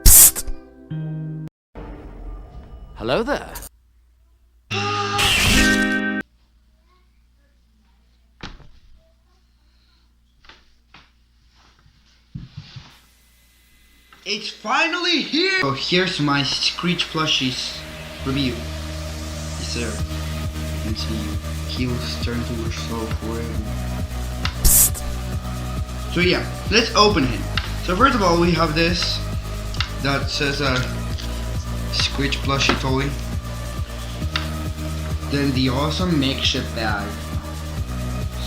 Psst. Hello there. It's finally here! So here's my Screech Plushies review. Yes sir. You can see heels turn to yourself forever. So yeah, let's open him. So first of all we have this that says Screech Plushie toy. Then the awesome makeshift bag.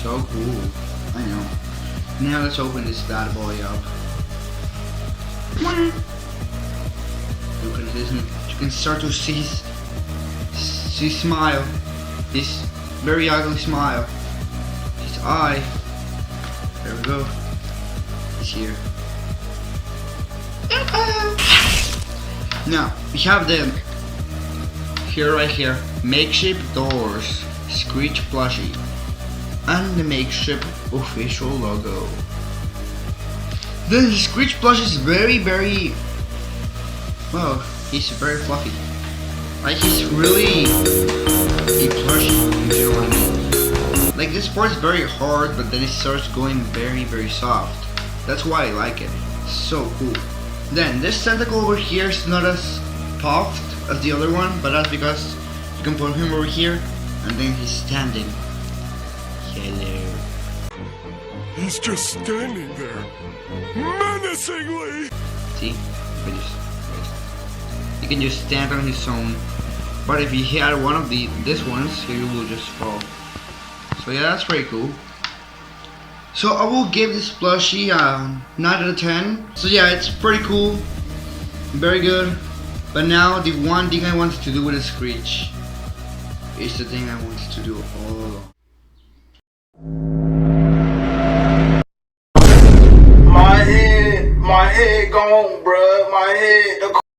So cool. I know. Now let's open this bad boy up. You can start to see smile. This very ugly smile. His eye. There we go. He's here. Now we have them here, right here. Makeshift doors, Screech Plushie, and the makeshift official logo. The Screech Plush is very, well, he's very fluffy. Like, he's really a plushie, if you know what I mean. Like, this part is very hard, but then it starts going very soft. That's why I like it. So cool. Then, this tentacle over here is not as puffed as the other one, but that's because you can put him over here, and then he's standing. Hello. He's just standing there, menacingly! See? You can just stand on his own. But if he had one of this ones, he will just fall. So yeah, that's pretty cool. So I will give this plushie a 9 out of 10. So yeah, it's pretty cool. Very good. But now the one thing I wanted to do with the Screech is the thing I wanted to do all along. My head gone, bruh. My head.